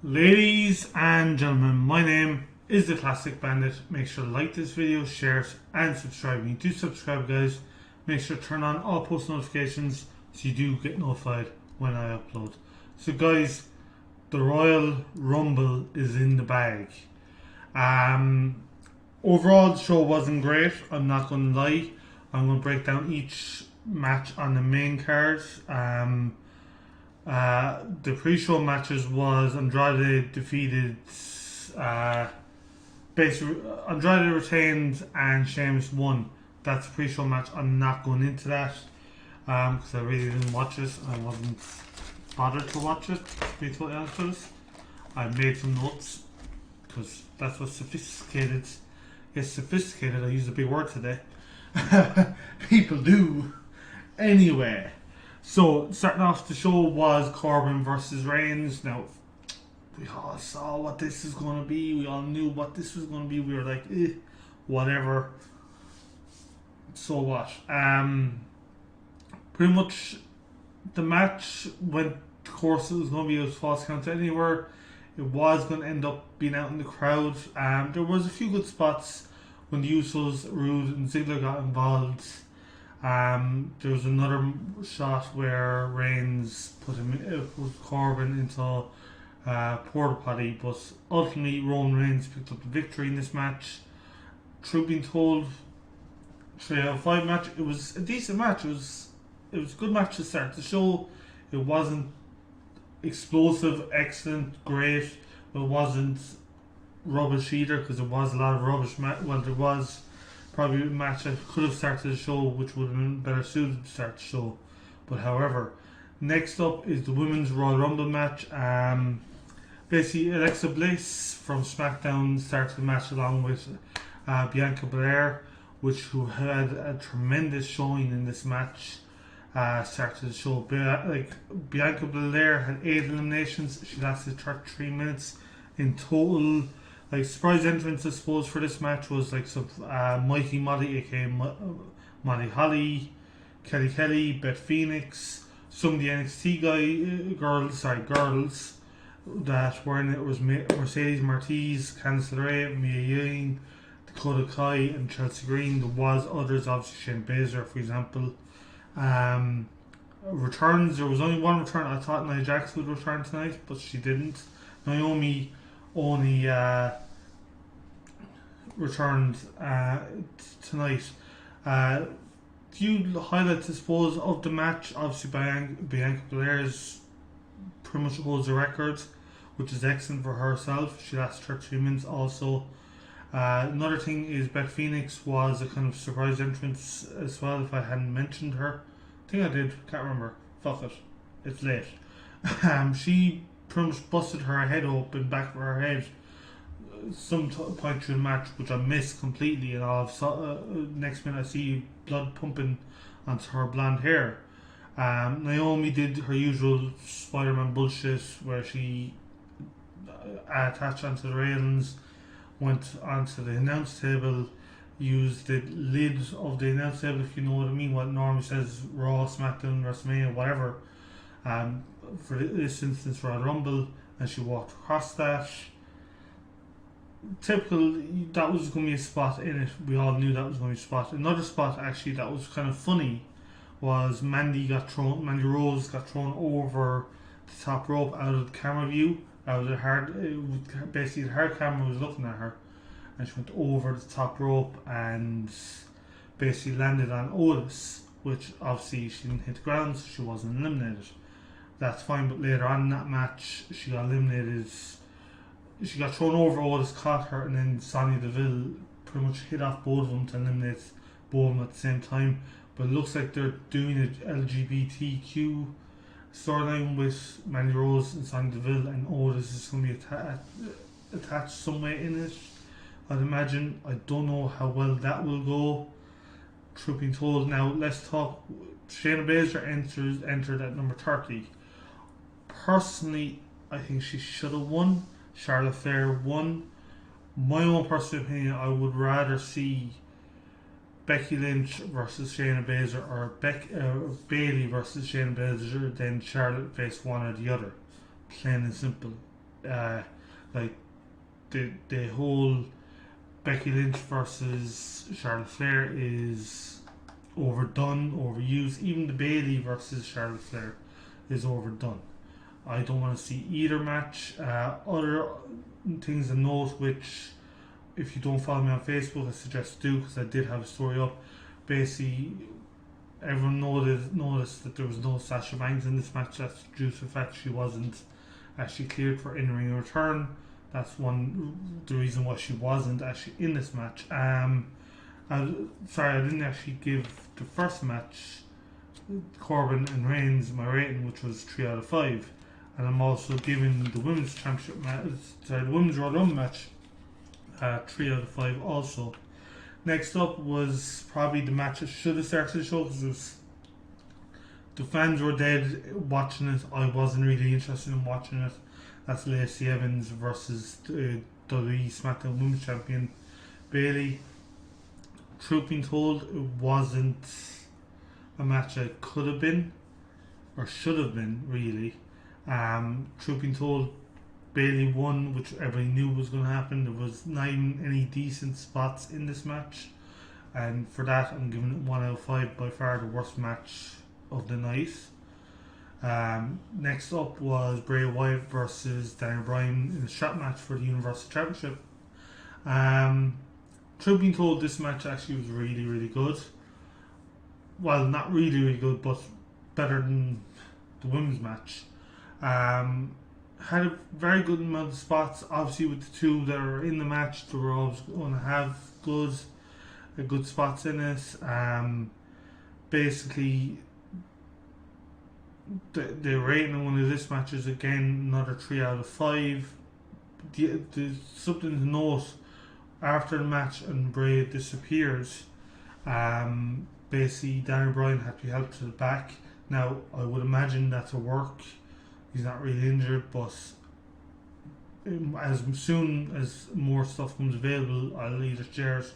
Ladies and gentlemen, my name is the Classic Bandit. Make sure to like this video, share it, and subscribe. When you do subscribe, guys, make sure to turn on all post notifications so you do get notified when I upload. So, guys, the Royal Rumble is in the bag. Overall, the show wasn't great. I'm not going to lie. I'm going to break down each match on the main card. The pre-show matches was Andrade defeated, basically Andrade retained and Sheamus won. That's a pre-show match. I'm not going into that because I really didn't watch it. I wasn't bothered to watch it, to be totally honest with us. I made some notes because that's what sophisticated is. Sophisticated, I used a big word today. People do. Anyway. So, starting off the show was Corbin versus Reigns. Now, we all saw what this is going to be. We all knew what this was going to be. We were like, whatever. So what? Pretty much the match went the course it was going to be. It was false count anywhere. It was going to end up being out in the crowd. There was a few good spots when the Usos, Rude, and Ziggler got involved. There was another shot where Reigns put Corbin into porta potty, but ultimately Roman Reigns picked up the victory in this match. Truth being told, 3 out of 5 match. It was a decent match. It was a good match to start the show. It wasn't explosive, excellent, great. It wasn't rubbish either because there was a lot of rubbish. There was probably a match that could have started the show, which would have been better suited to start the show. But however, next up is the Women's Royal Rumble match. Basically, Alexa Bliss from SmackDown started the match along with Bianca Belair, who had a tremendous showing in this match. Started the show. Bianca Belair had 8 eliminations. She lasted 33 minutes in total. Surprise entrance, I suppose, for this match was some Mikey Molly, aka Molly Holly, Kelly, Beth Phoenix, some of the NXT girls that were in it. Was Mercedes Martinez, Candice LeRae, Mia Ying, Dakota Kai, and Chelsea Green. There was others, obviously Shane Baszler, for example. Returns, there was only one return. I thought Nia Jax would return tonight, but she didn't. Naomi only returned tonight. Few highlights, I suppose, of the match. Obviously, Bianca Belair's pretty much holds the record, which is excellent for herself. She lasted 33 minutes also. Another thing is Beth Phoenix was a kind of surprise entrance as well, if I hadn't mentioned her. I think I did, can't remember. Fuck it. It's late. She pretty much busted her head open, back of her head, some point through the match, which I missed completely, and next minute I see blood pumping onto her blonde hair. Naomi did her usual Spider-Man bullshit where she attached onto the railings, went onto the announce table, used the lid of the announce table, if you know what I mean, what normally says Raw, SmackDown, WrestleMania, whatever. For this instance, Royal Rumble, and she walked across that. Typical, that was going to be a spot in it. We all knew that was going to be a spot. Another spot, actually, that was kind of funny was Mandy Rose got thrown over the top rope out of the camera view. Basically, the hard camera was looking at her, and she went over the top rope and basically landed on Otis, which obviously she didn't hit the ground, so she wasn't eliminated. That's fine, but later on in that match, she got eliminated. She got thrown over, Otis caught her, and then Sonya Deville pretty much hit off both of them to eliminate both of them at the same time. But it looks like they're doing an LGBTQ storyline with Mandy Rose and Sonya Deville, and Otis is going to be attached some way in it, I'd imagine. I don't know how well that will go, truth being told. Now, let's talk. Shayna Baszler entered at number 30. Personally, I think she should have won. Charlotte Flair won. My own personal opinion, I would rather see Becky Lynch versus Shayna Baszler or Bayley versus Shayna Baszler than Charlotte face one or the other. Plain and simple. Like the whole Becky Lynch versus Charlotte Flair is overdone, overused. Even the Bailey versus Charlotte Flair is overdone. I don't want to see either match. Other things to note, which if you don't follow me on Facebook, I suggest do because I did have a story up. Basically, everyone noticed that there was no Sasha Banks in this match. That's due to the fact she wasn't actually cleared for in-ring return. That's the reason why she wasn't actually in this match. Sorry, I didn't actually give the first match, Corbin and Reigns, my rating, which was 3 out of 5. And I'm also giving the women's championship match, the women's Royal Rumble match, 3 out of 5 also. Next up was probably the match that should have started the show because the fans were dead watching it. I wasn't really interested in watching it. That's Lacey Evans versus WWE SmackDown Women's Champion Bayley. Truth being told, it wasn't a match that could have been or should have been really. Truth being told, Bayley won, which everybody knew was going to happen. There was not even any decent spots in this match, and for that I'm giving it 1 out of 5. By far the worst match of the night. Next up was Bray Wyatt versus Daniel Bryan in a strap match for the Universal Championship. Truth being told, this match actually was really, really good. Well, not really, really good, but better than the women's match. Had a very good amount of spots. Obviously, with the two that are in the match, they were always going to have good spots in it. Basically, the rating on one of this match is again another 3 out of 5. The something to note, after the match and Bray disappears, basically Daniel Bryan had to be helped to the back. Now I would imagine that's a work. He's not really injured, but as soon as more stuff comes available, I'll either share it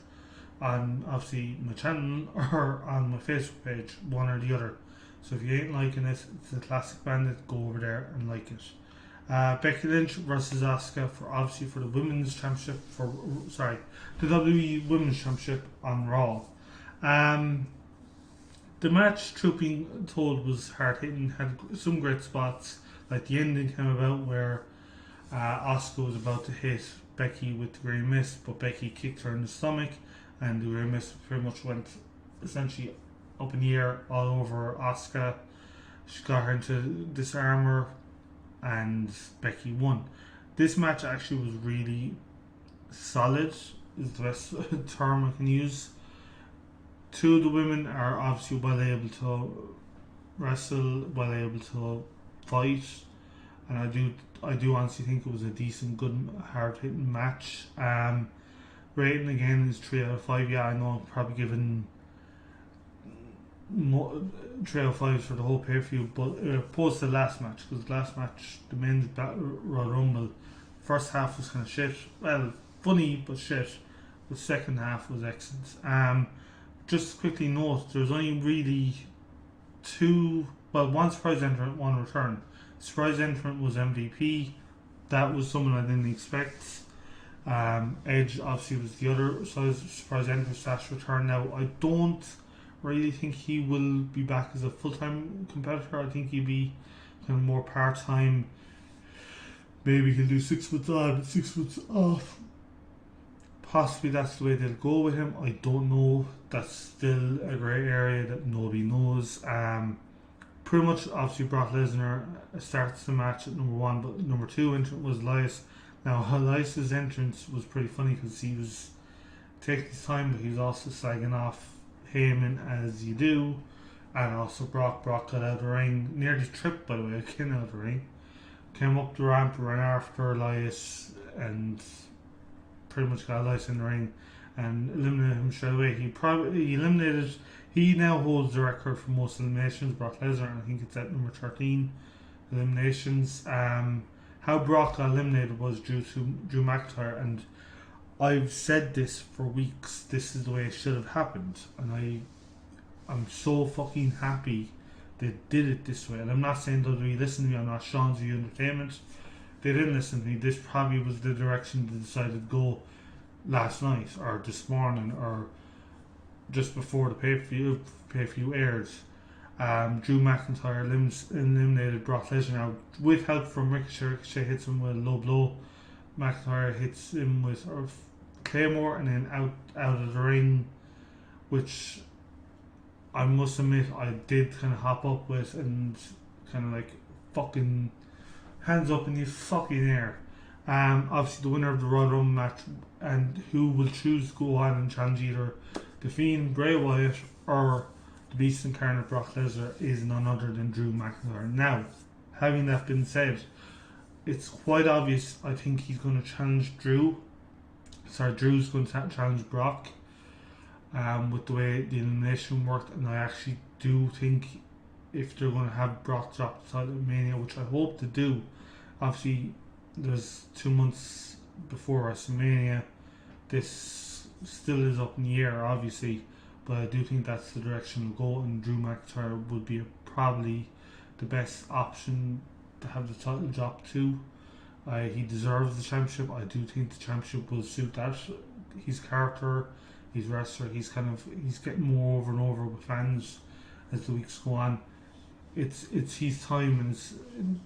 on obviously my channel or on my Facebook page, one or the other. So if you ain't liking it, it's a classic bandit, go over there and like it. Becky Lynch versus Asuka for the women's championship the WWE Women's Championship on Raw. The match, truth being told, was hard hitting, had some great spots. Like the ending came about where Asuka was about to hit Becky with the Grey Mist, but Becky kicked her in the stomach, and the Grey Mist pretty much went essentially up in the air all over Asuka. She got her into disarm her, and Becky won. This match actually was really solid, is the best term I can use. Two of the women are obviously well able to wrestle, well able to fight, and I do honestly think it was a decent, good, hard hitting match. Rating again is 3 out of 5. Yeah, I know I'm probably giving 3 out of 5 for the whole pay per view, but opposed to the last match, because the last match, the men's Royal Rumble, first half was kind of shit. Well, funny but shit. The second half was excellent. Just quickly note, there was only really one surprise entrant, one return. Surprise entrant was MVP. That was someone I didn't expect. Edge obviously was the other surprise entrant / return. Now I don't really think he will be back as a full-time competitor. I think he'll be kind of more part-time. Maybe he'll do 6 months on, 6 months off. Possibly that's the way they'll go with him. I don't know. That's still a grey area that nobody knows. Pretty much, obviously, Brock Lesnar starts the match at number 1, but number 2 entrant was Elias. Now, Elias's entrance was pretty funny because he was taking his time, but he was also slagging off Heyman as you do, and also Brock got out of the ring, nearly tripped by the way, came out of the ring, came up the ramp, ran after Elias, and pretty much got Elias in the ring and eliminated him straight away. He now holds the record for most eliminations, Brock Lesnar, and I think it's at number 13 eliminations. How Brock got eliminated was due to Drew McIntyre, and I've said this for weeks. This is the way it should have happened, and I'm so fucking happy they did it this way. And I'm not saying WWE, listen to me, I'm not Sean's View Entertainment. they didn't listen to me. This probably was the direction they decided to go last night or this morning or just before the pay-per-view airs. Drew McIntyre eliminated Brock Lesnar now with help from Ricochet. Ricochet hits him with a low blow. McIntyre hits him with Claymore and then out of the ring, which I must admit I did kind of hop up with and kind of like fucking hands up in the fucking air. Obviously the winner of the Royal Rumble match and who will choose to go on and challenge either The Fiend, Bray Wyatt or the Beast Incarnate Brock Lesnar is none other than Drew McIntyre. Now, having that been said, it's quite obvious I think he's going to challenge Drew. Drew's going to challenge Brock with the way the elimination worked, and I actually do think if they're going to have Brock drop the title at Mania, which I hope to do, obviously there's 2 months before WrestleMania, this still is up in the air obviously, but I do think that's the direction to go, and Drew McIntyre would be probably the best option to have the title drop to. He deserves the championship. I do think the championship will suit that. His character, his wrestler, he's getting more over and over with fans as the weeks go on. It's his time, and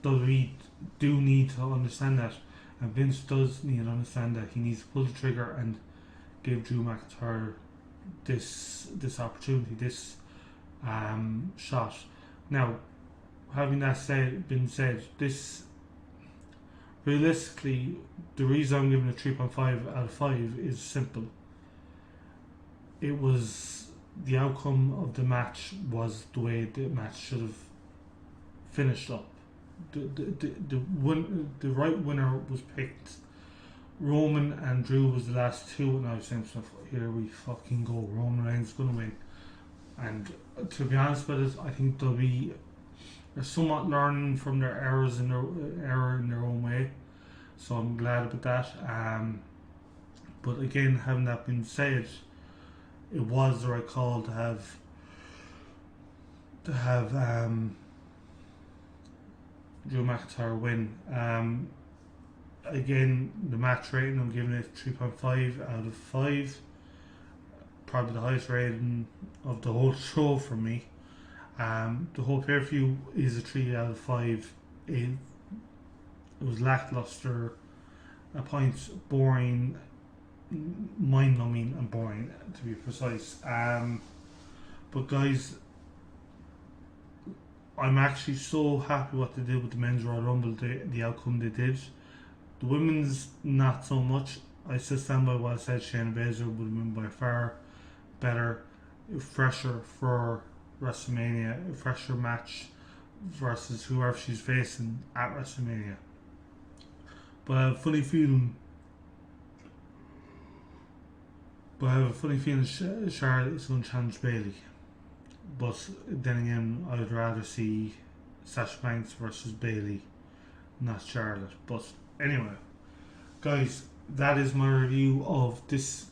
WWE do need to understand that, and Vince does need to understand that he needs to pull the trigger and give Drew McIntyre this opportunity, this shot. Now, having that been said, this realistically, the reason I'm giving it 3.5 out of 5 is simple. It was the outcome of the match was the way the match should have finished up. The right winner was picked. Roman and Drew was the last two, and I was saying stuff. Here we fucking go. Roman Reigns is going to win. And to be honest with it, I think they're somewhat learning from their errors in their own way. So I'm glad about that. But again, having that been said, it was the right call to have Drew McIntyre win. Again, the match rating, I'm giving it 3.5 out of 5. Probably the highest rating of the whole show for me. The whole pay-per-view is a 3 out of 5. It was lackluster, at points boring, mind-numbing and boring, to be precise. But guys, I'm actually so happy what they did with the men's Royal Rumble, the outcome they did. The women's, not so much. I still stand by what I said. Shayna Baszler would have been by far better, fresher for WrestleMania, a fresher match versus whoever she's facing at WrestleMania. But I have a funny feeling. Charlotte is going to challenge Bayley. But then again, I would rather see Sasha Banks versus Bayley, not Charlotte. But anyway, guys, that is my review of this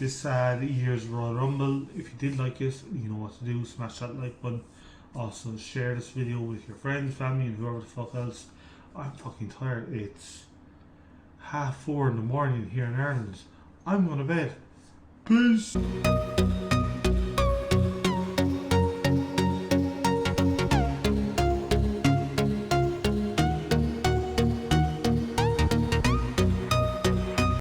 year's Royal Rumble. If you did like it, you know what to do. Smash that like button. Also, share this video with your friends, family, and whoever the fuck else. I'm fucking tired. It's 4:30 in the morning here in Ireland. I'm going to bed. Peace.